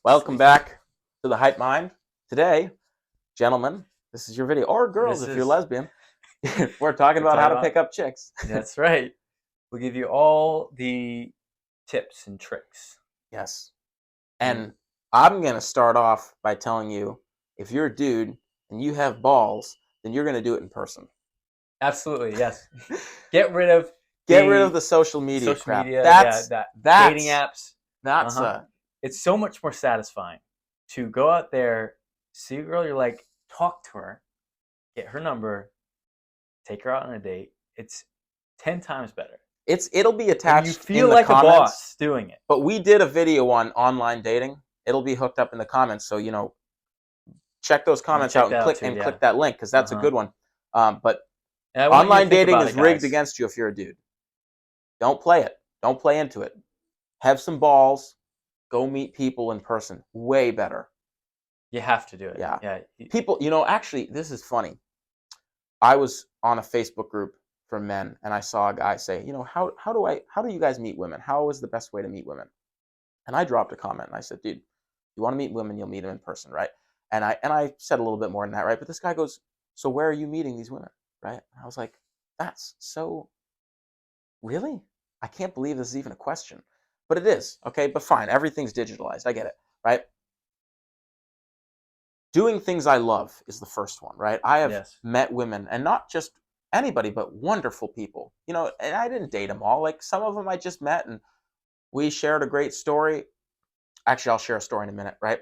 Welcome back to the Hype Mind. Today, gentlemen, this is your video, or girls This if you're is lesbian. We're talking we're about how talking to about. pick up chicks. That's right. We'll give you all the tips and tricks. Yes. And And I'm going to start off by telling you, if you're a dude and you have balls, then you're going to do it in person. absolutely, yes. Get rid of Get rid of the the social media social crap. media, That's that dating that's apps. that's Uh-huh. It's so much more satisfying to go out there, see a girl you're like, talk to her, get her number, take her out on a date. It's 10 times better. it'll be And you attached in feel the like a comments. boss doing it. But we did a video on online dating. It'll be hooked up in the comments, so check those I'm gonna comments check out that out too, and yeah. click that link because that's a Uh-huh. good one. But And I want you to online think dating about is it, rigged guys. against you if you're a dude. Don't play it. Don't play into it. Have some balls. Go meet people in person. Way better. You have to do it. Yeah. Yeah. People, actually, this is funny. I was on a Facebook group for men, and I saw a guy say, how do you guys meet women? How is the best way to meet women? And I dropped a comment, and I said, dude, you want to meet women, you'll meet them in person, right? And I said a little bit more than that, right? But this guy goes, so where are you meeting these women, right? And I was like, that's so really? I can't believe this is even a question. But it is, okay? But fine, everything's digitalized. I get it, right? Doing things I love is the first one, right? I have Yes. met women, and not just anybody, but wonderful people. And I didn't date them all. Like some of them I just met, and we shared a great story. Actually, I'll share a story in a minute, right?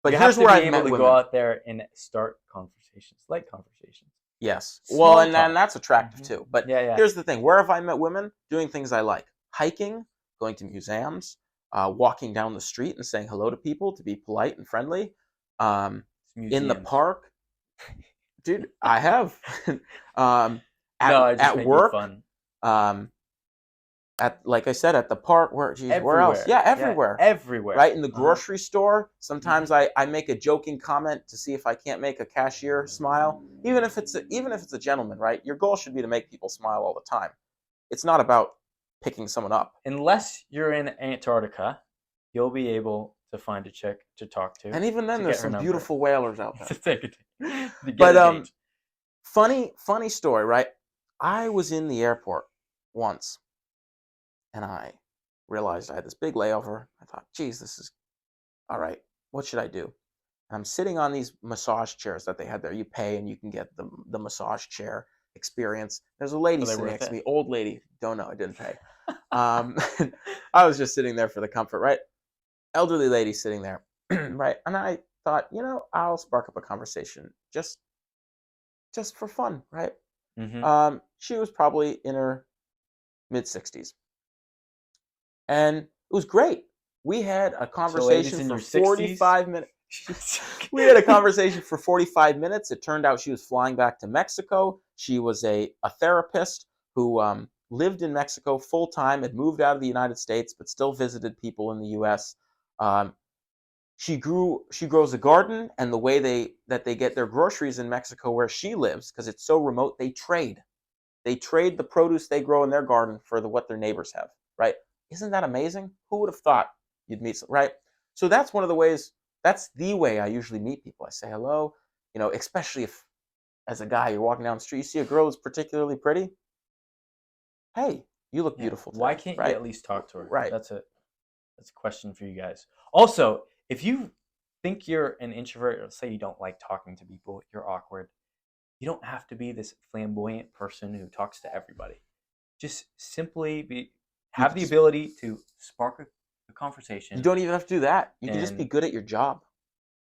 But You have here's to where be I've able met to go women. out there and start conversations, light conversations, Yes. Well, small and talk. that's attractive Hmm. too. But Yeah, yeah. here's the thing. Where have I met women? Doing things I like. Hiking, going to museums, walking down the street and saying hello to people to be polite and friendly. Um, It's in the museums. park. Dude, I have. um, No, I just at making work. fun. Um, like I said, at the park. Where else? Everywhere. Yeah, Yeah, everywhere. everywhere. Right? In the grocery store, sometimes I make a joking comment to see if I can't make a cashier smile, even if it's a gentleman, right? Your goal should be to make people smile all the time. It's not about picking someone up. Unless you're in Antarctica, you'll be able to find a chick to talk And even then to there's get her some number, beautiful whalers out there. to take it, to get But a date. funny story, right? I was in the airport once and I realized I had this big layover. I thought, geez, this is all right. What should I do? And I'm sitting on these massage chairs that they had there. You pay and you can get the massage chair experience. There's a lady Are they sitting worth next to it? me, old lady. Don't know. I didn't pay. Um, I was just sitting there for the comfort, right? Elderly lady sitting there, right? And I thought, I'll spark up a conversation just for fun, right? Mm-hmm. She was probably in her mid 60s, and it was great. We had a So, ladies conversation in for your 60s, 45 minutes. We had a conversation for 45 minutes. It turned out she was flying back to Mexico. She was a therapist who lived in Mexico full time, had moved out of the United States, but still visited people in the U.S. Um, she grows a garden, and the way they get their groceries in Mexico, where she lives, because it's so remote, they trade. They trade the produce they grow in their garden for what their neighbors have. Right? Isn't that amazing? Who would have thought you'd meet? Right? So that's one of the ways. That's the way I usually meet people. I say hello. Especially if, as a guy, you're walking down the street, you see a girl who's particularly pretty. Hey, you look yeah. beautiful Why today. can't you Right? at least talk to her? Right. That's a question for you guys. Also, if you think you're an introvert, or say you don't like talking to people, you're awkward. You don't have to be this flamboyant person who talks to everybody. Just simply You have could the just. ability to spark a You conversation don't even have to do that. You can just be and good at your job.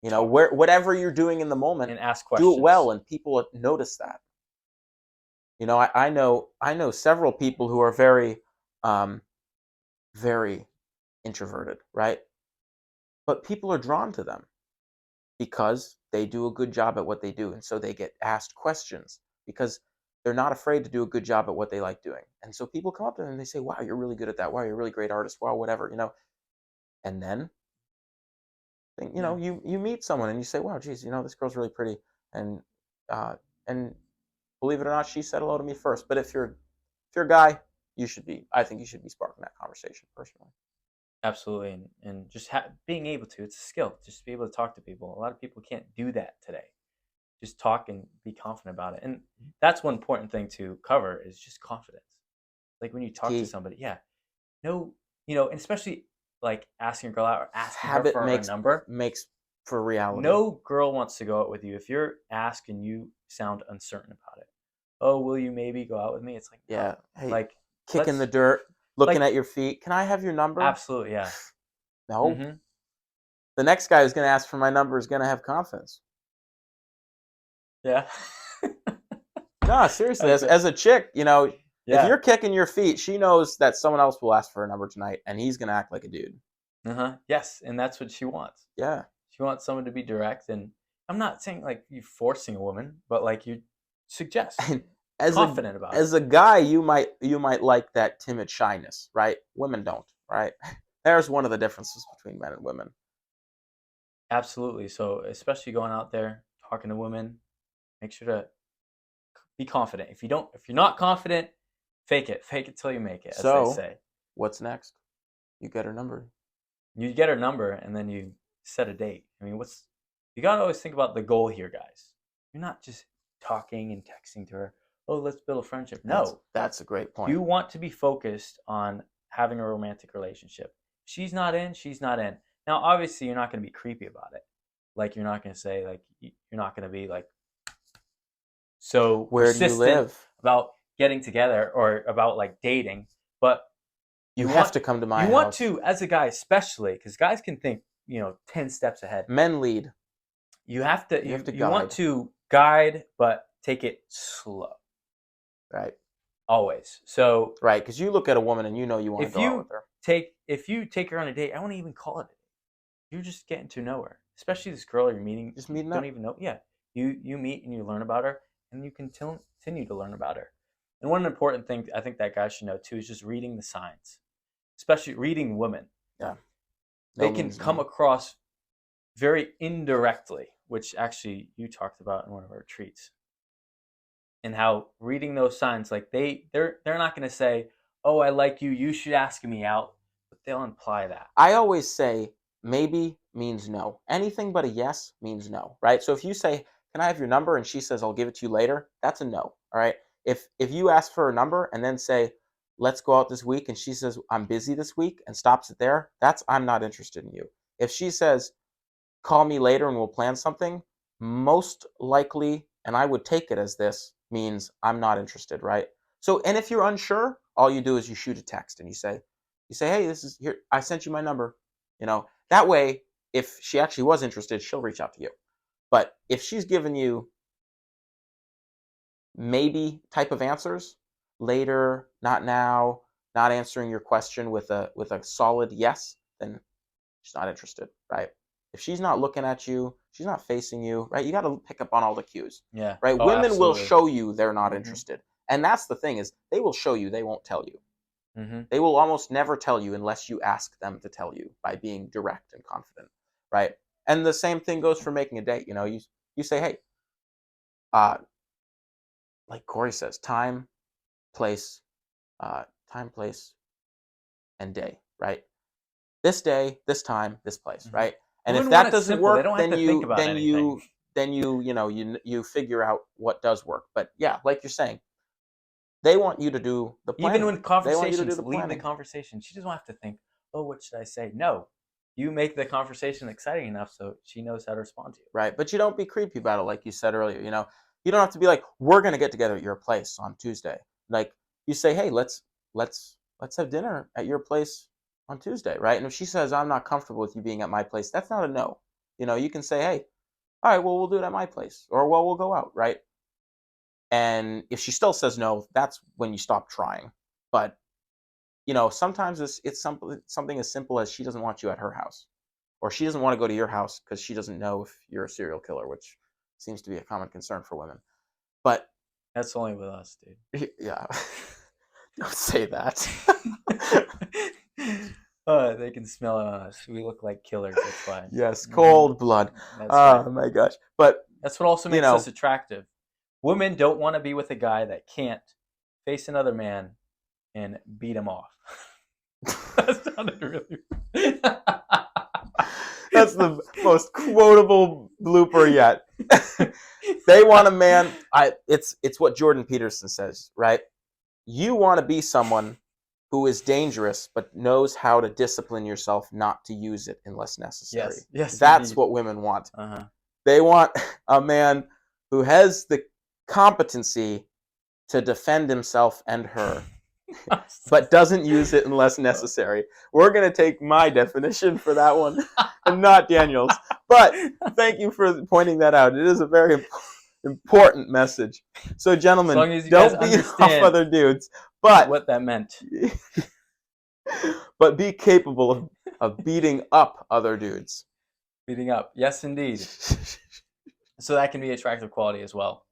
talk Whatever you're doing in the moment, and ask do it well, questions. and people notice that. I know several people who are very, um, very introverted, right? But people are drawn to them because they do a good job at what they do, and so they get asked questions because they're not afraid to do a good job at what they like doing. And so people come up to them and they say, "Wow, you're really good at that. Wow, you're a really great artist. Wow, whatever." And then Yeah. you meet someone and you say, "Wow, geez, this girl's really pretty," and uh, and believe it or not, she said hello to me first. But if you're a guy, I think you should be sparking that conversation personally. Absolutely, and just being able to, it's a skill, just to be able to talk to people. A lot of people can't do that today. Just talk and be confident about it. And that's one important thing to cover is just confidence. Like when you talk to Key. somebody, yeah, no, and especially like asking a girl out or asking her Habit for her makes number. makes for reality. No girl wants to go out with you if you're asked and you sound uncertain about it. Oh, will you maybe go out with me? It's like no. Yeah. Hey, Like kicking the let's dirt, looking like at your feet. Can I have your number? absolutely, yeah. No. Mhm. The next guy who's going to ask for my number is going to have confidence. Yeah. No, seriously, I as, bet. as a chick, if Yeah. you're kicking your feet, she knows that someone else will ask for her number tonight, and he's going to act like a dude. Uh-huh. Yes, and that's what she wants. Yeah. She wants someone to be direct, and I'm not saying like you forcing a woman, but like you suggest, And as a confident about it. as a guy, you might like that timid shyness, right? Women don't, right? There's one of the differences between men and women. Absolutely. So especially going out there talking to women, make sure to be confident. If you're not confident, fake it till you make it, as they So, say. what's next? You get her number. You get her number and then you set a date. I mean, you gotta always think about the goal here, guys. You're not just talking and texting to her. Oh, let's build a friendship. That's No, that's a great point. you want to be focused on having a romantic relationship. She's not in, she's not in. Now, obviously, you're not going to be creepy about it. Like, you're not going to say, like, you're not going to be, like, so Where do you persistent live? about getting together or about, like, dating. But You you have want, to come to my you want house. to, as a guy, especially, because guys can think, 10 steps ahead. Men lead. You have to, You have to you want guide, to guide, but take it slow, right? always. So Right, because you look at a woman and you know you want to if go out you with her. if you take her on a date, I wouldn't even call it a date. You're just getting to know her, especially this girl you're meeting. Just You meeting don't up. even know. Yeah, you meet and you learn about her, and you continue to learn about her. And one important thing I think that guys should know too is just reading the signs, especially reading women. Yeah, They no can means come no. across very indirectly, which actually you talked about in one of our retreats, and how reading those signs, like they're not going to say, "Oh, I like you. You should ask me out," but they'll imply that. I always say maybe means no. Anything but a yes means no, right? So if you say, "Can I have your number?" and she says, "I'll give it to you later," that's a no. All right. If you ask for a number and then say, "Let's go out this week," and she says, "I'm busy this week," and stops it there, that's I'm not interested in you. If she says, "Call me later and we'll plan something," most likely, and I would take it as this means I'm not interested, right? So, and if you're unsure, all you do is you shoot a text and you say, "Hey, this is here. I sent you my number." That way, if she actually was interested, she'll reach out to you. But if she's given you maybe type of answers, later, not now, not answering your question with a solid yes, then she's not interested, right? If she's not looking at you, she's not facing you, right? You got to pick up on all the cues, Yeah. right? Oh, Women will absolutely. show you they're not Mhm. interested. And that's the thing is they will show you, they won't tell you. Mhm. They will almost never tell you unless you ask them to tell you by being direct and confident, right? And the same thing goes for making a date. You say, "Hey, uh, like Corey says, place, time, place, and day, right? This day, this time, this place, Mhm. right? And if Women want that it doesn't simple. They work, don't have then to think you about then anything. you then you figure out what does work. But yeah, like you're saying, they want you to do the Even planning. when They want you to do conversations, the leading the planning, conversation, she doesn't have to think, "Oh, what should I say?" No, you make the conversation exciting enough so she knows how to respond to you. right? But you don't be creepy about it, like you said earlier. You don't have to be like, "We're gonna get together at your place on Tuesday." Like you say, "Hey, let's have dinner at your place on Tuesday," right? And if she says, "I'm not comfortable with you being at my place," that's not a no. You can say, "Hey, all right, well, we'll do it at my place," or, "Well, we'll go out," right? And if she still says no, that's when you stop trying. But sometimes it's something as simple as she doesn't want you at her house, or she doesn't want to go to your house because she doesn't know if you're a serial killer, which seems to be a common concern for women. But That's only with us, yeah, don't say that. They can smell it on us. We look like killers. That's why. Yes, Hmm. cold blood. That's right. Oh my gosh. But That's what also you makes us know, attractive. Women don't want to be with a guy that can't face another man and beat him off. That sounded really. That's the most quotable blooper yet. They want a man. It's what Jordan Peterson says, right? You want to be someone who is dangerous but knows how to discipline yourself not to use it unless necessary. Yes, That's indeed. what women want. Uh-huh. They want a man who has the competency to defend himself and her, but doesn't use it unless necessary. We're going to take my definition for that one and not Daniel's. But thank you for pointing that out. It is a very important message. So, As gentlemen, long as you guys don't beat off understand other dudes, but what that meant. but be capable of beating up other dudes. Beating up. Yes, indeed. So that can be attractive quality as well.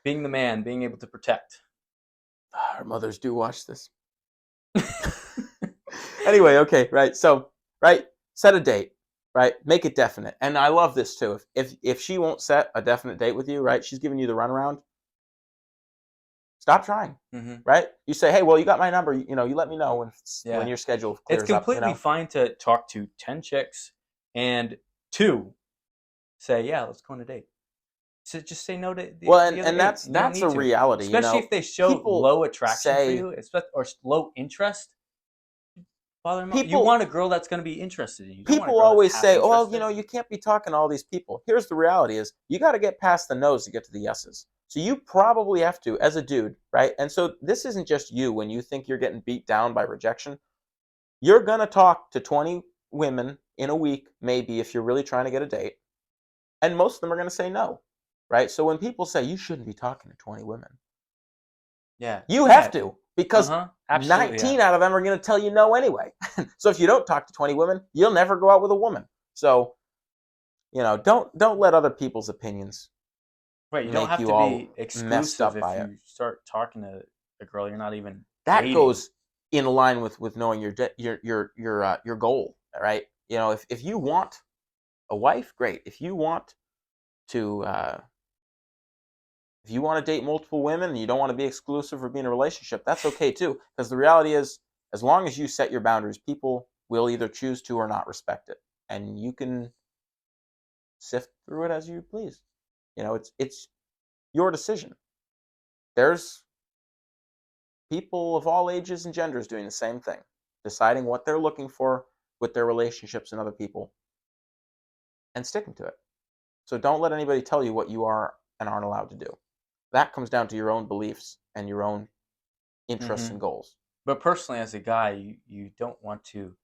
Being the man, being able to protect. Our mothers do watch this. Anyway, okay, right. So, right, set a date, right? Make it definite. And I love this too. If she won't set a definite date with you, right? She's giving you the runaround. Stop trying, Mm-hmm. right? You say, hey, well, you got my number. You let me know when your schedule clears It's up. completely fine to talk to 10 chicks and 2 say, yeah, let's go on a date. So just say no to the Well, other and 8. that's You don't that's need a to. reality. Especially if they show People low attraction for say you or low interest. Bother them out. You people want a girl that's going to be interested in you. You don't want a people girl that's always half say, "Oh, interested. you can't be talking to all these people." Here's the reality: is you got to get past the no's to get to the yeses. So you probably have to, as a dude, right? And so this isn't just you when you think you're getting beat down by rejection. You're gonna talk to 20 women in a week, maybe if you're really trying to get a date, and most of them are gonna say no, right? So when people say you shouldn't be talking to 20 women, Yeah. you have to, because Absolutely. 19 out of them are going to tell you no anyway. So if you don't talk to 20 women, you'll never go out with a woman. So, don't let other people's opinions Right. You don't make have you to all be messed exclusive up if by it. you start talking to a girl you're not even That dating. goes in line with knowing your goal, right? If you want a wife, great. To if you want to date multiple women and you don't want to be exclusive or be in a relationship, that's okay too. Because the reality is, as long as you set your boundaries, people will either choose to or not respect it. And you can sift through it as you please. It's your decision. There's people of all ages and genders doing the same thing, deciding what they're looking for with their relationships and other people and sticking to it. So don't let anybody tell you what you are and aren't allowed to do. That comes down to your own beliefs and your own interests and goals. But personally, as a guy, you don't want to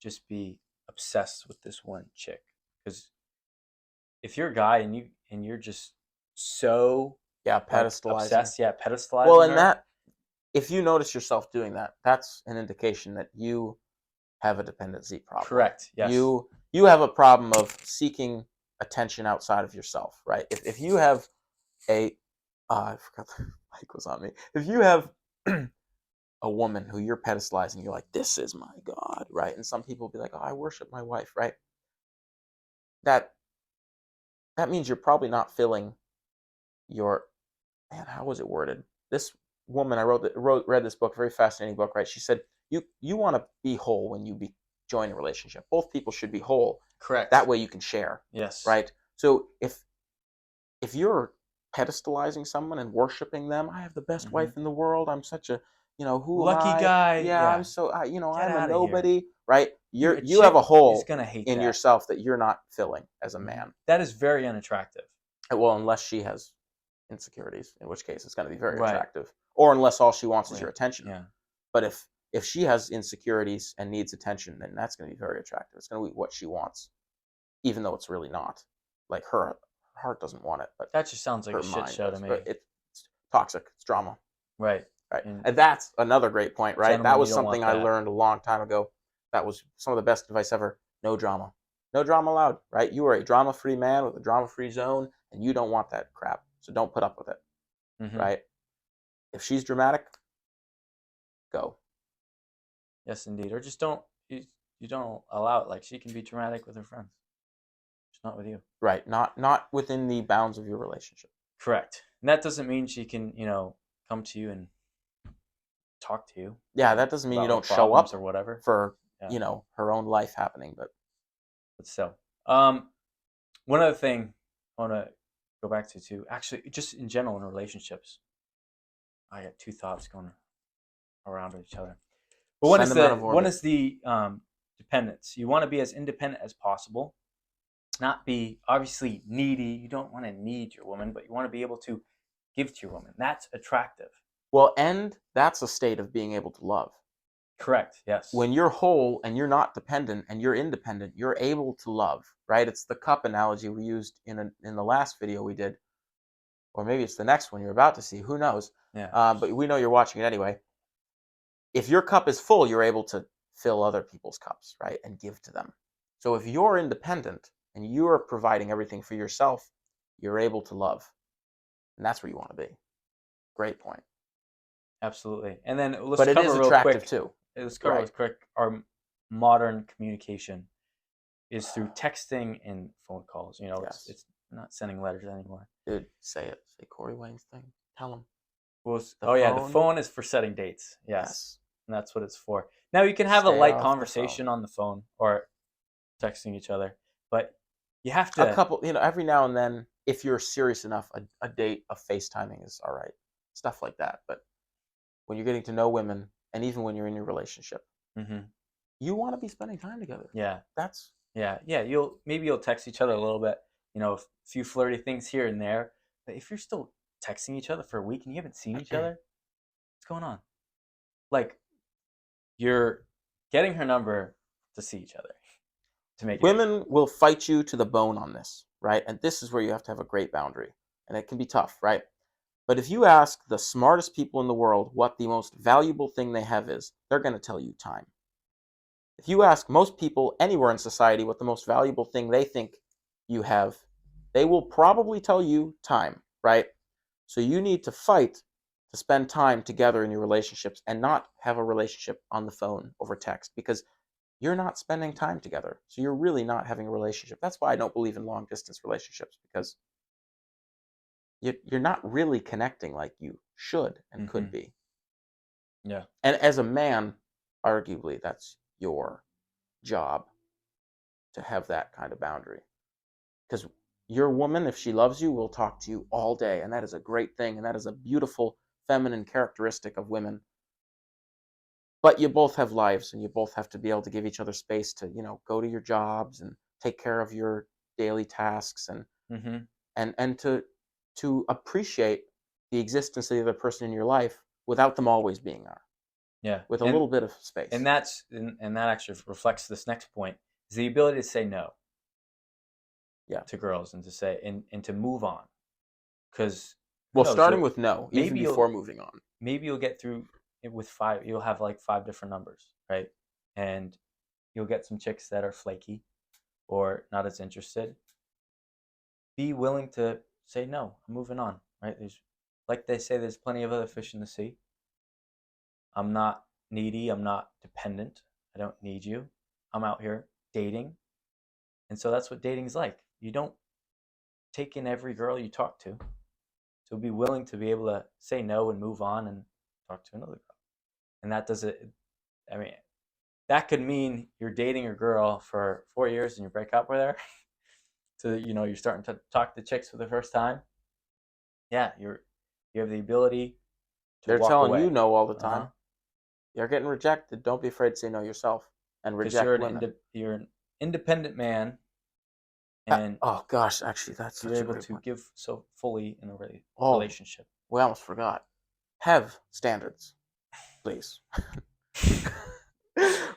just be obsessed with this one chick, because if you're a guy and you're just so Yeah, like pedestalizing. obsessed, pedestalizing Well, and her. that, if you notice yourself doing that, that's an indication that you have a dependency problem. Correct. Yes. You have a problem of seeking attention outside of yourself, right? If you have I forgot the mic was on me. If you have a woman who you're pedestalizing, you're like, this is my God, right? And some people will be like, oh, I worship my wife, right? That means you're probably not filling your, man, how was it worded? This woman I read this book, very fascinating book, right? She said, you want to be whole when you join a relationship. Both people should be whole. Correct. That way you can share. Yes. Right? So if you're pedestalizing someone and worshiping them, I have the best wife in the world. I'm such a, who lucky am I? Yeah, I'm so, I'm a nobody, here. right? You have a hole in that. yourself that you're not filling as a man. That is very unattractive. Well, unless she has insecurities, in which case it's going to be very attractive, or unless all she wants is your attention. Yeah. But if she has insecurities and needs attention, then that's going to be very attractive. It's going to be what she wants, even though it's really not. Like her heart doesn't want it, but that just sounds like a shit show to me. It's toxic. It's drama. Right. And that's another great point, right? That was something I learned a long time ago. That was some of the best advice ever. No drama. No drama allowed, right? You are a drama-free man with a drama-free zone, and you don't want that crap. So don't put up with it, right? If she's dramatic, go. Yes, indeed. Or just don't, you don't allow it. Like, she can be dramatic with her friends. Just not with you. Right. Not within the bounds of your relationship. Correct. And that doesn't mean she can, come to you and talk to you. Yeah, that doesn't mean you About her don't show problems up or whatever. for, Yeah, her own life happening. But but still. One other thing I want to go back to too. Actually, just in general in relationships, I got two thoughts going around each other. But send them out of one orbit. is the dependence. You want to be as independent as possible, not be obviously needy. You don't want to need your woman, but you want to be able to give to your woman. That's attractive. Well, and that's a state of being able to love. Correct. Yes. When you're whole and you're not dependent and you're independent, you're able to love, right? It's the cup analogy we used in the last video we did, or maybe it's the next one you're about to see. Who knows? Yeah. But we know you're watching it anyway. If your cup is full, you're able to fill other people's cups, right, and give to them. So if you're independent and you're providing everything for yourself, you're able to love, and that's where you want to be. Great point. Absolutely. And then let's But it cover is real attractive quick. too. Let's cover real Right. quick. Our modern communication is through texting and phone calls. Yes. It's not sending letters anymore. Dude, say it. Say Corey Wayne's thing. Tell him. Well, The yeah, the phone? phone is for setting dates. Yes. Yes. And that's what it's for. Now you can have a Stay light off the conversation phone. on the phone or texting each other, but you have A to. couple, every now and then, if you're serious enough, a date of FaceTiming is all right. Stuff like that. But when you're getting to know women, and even when you're in your relationship, Mhm. you want to be spending time together. Yeah, That's yeah. You'll text each other a little bit. A few flirty things here and there. But if you're still texting each other for a week and you haven't seen each other, what's going on? Like you're getting her number to see each other to make it. women will fight you to the bone on this, right? And this is where you have to have a great boundary. And it can be tough, right? But if you ask the smartest people in the world what the most valuable thing they have is, they're going to tell you time. If you ask most people anywhere in society what the most valuable thing they think you have, they will probably tell you time, right? So you need to fight to spend time together in your relationships and not have a relationship on the phone over text, because you're not spending time together. So you're really not having a relationship. That's why I don't believe in long distance relationships, because you're not really connecting like you should and could be. Yeah. And as a man, arguably, that's your job to have that kind of boundary. Because your woman, if she loves you, will talk to you all day. And that is a great thing. And that is a beautiful feminine characteristic of women. But you both have lives, and you both have to be able to give each other space to, go to your jobs and take care of your daily tasks, and Mhm. and to appreciate the existence of the other person in your life without them always being there, Yeah. with a little bit of space. And that actually reflects this next point is the ability to say no. Yeah. To girls and to say and to move on, because Well, starting with no, even maybe before moving on. maybe you'll get through it with five. You'll have like five different numbers, right? And you'll get some chicks that are flaky or not as interested. Be willing to say no. I'm moving on, right? There's, like they say, there's plenty of other fish in the sea. I'm not needy. I'm not dependent. I don't need you. I'm out here dating, and so that's what dating's like. You don't take in every girl you talk to. So be willing to be able to say no and move on and talk to another girl. And that does it. I mean, that could mean you're dating a girl for 4 years and you break up with her. So you're starting to talk to chicks for the first time. Yeah, you have the ability to They're walk telling away. you no all the Uh-huh. time. You're getting rejected. Don't be afraid to say no yourself and Because reject women. you're an independent man, and Oh gosh, actually, that's you're such a able great to point. give so fully in a Oh, relationship. we almost forgot. Have standards, please.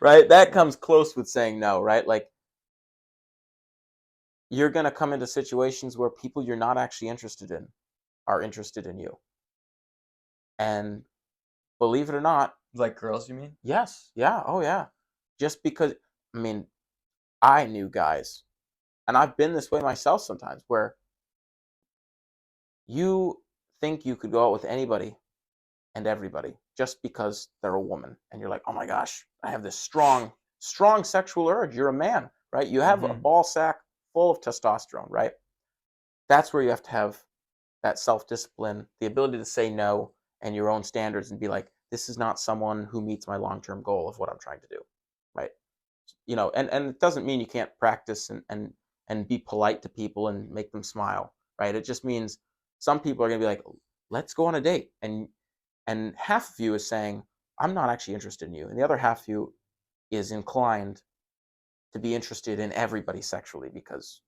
Right? That comes close with saying no, right? Like, you're going to come into situations where people you're not actually interested in are interested in you. And believe it or not, Like girls, you mean? yes, yeah, oh yeah. Just because, I mean, I knew guys, and I've been this way myself sometimes, where you think you could go out with anybody and everybody just because they're a woman, and you're like, oh my gosh, I have this strong sexual urge. You're a man, right? You have a ball sack full of testosterone, right? That's where you have to have that self-discipline, the ability to say no, and your own standards, and be like, this is not someone who meets my long-term goal of what I'm trying to do, right? And it doesn't mean you can't practice and be polite to people and make them smile, right? It just means some people are going to be like, let's go on a date. And half of you is saying, I'm not actually interested in you. And the other half of you is inclined to be interested in everybody sexually, because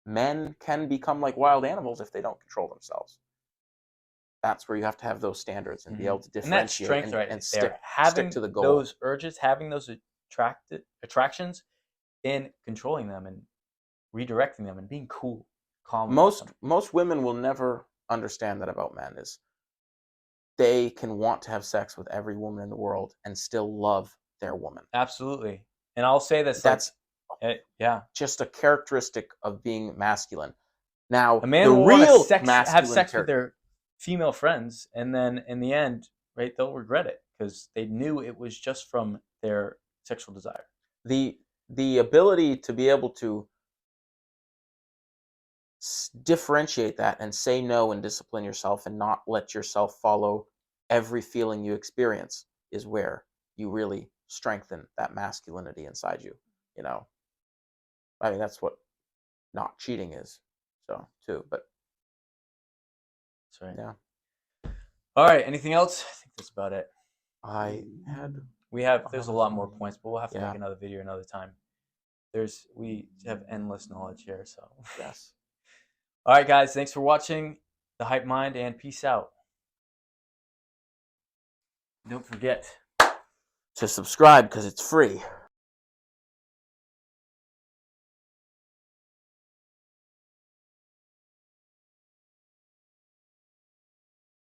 men can become like wild animals if they don't control themselves. That's where you have to have those standards and be able to And that differentiate strength right and there, stick to the goal. those urges, having those attractions, and controlling them and redirecting them and being cool, calm about them. Most women will never understand that about men, is they can want to have sex with every woman in the world and still love their woman. Absolutely. And I'll say this, That's yeah, just a characteristic of being masculine. Now, a man the will want real to have masculine sex with their female friends, and then in the end, right, they'll regret it because they knew it was just from their sexual desire. the ability to be able to differentiate that and say no and discipline yourself and not let yourself follow every feeling you experience is where you really strengthen that masculinity inside you. I mean, that's what not cheating is, so too. But That's right. yeah, All right. Anything else? I think that's about it. there's a lot more points, but we'll have to make another video another time. We have endless knowledge here, so. Yes. All right, guys. Thanks for watching The Hype Mind, and peace out. Don't forget to subscribe because it's free.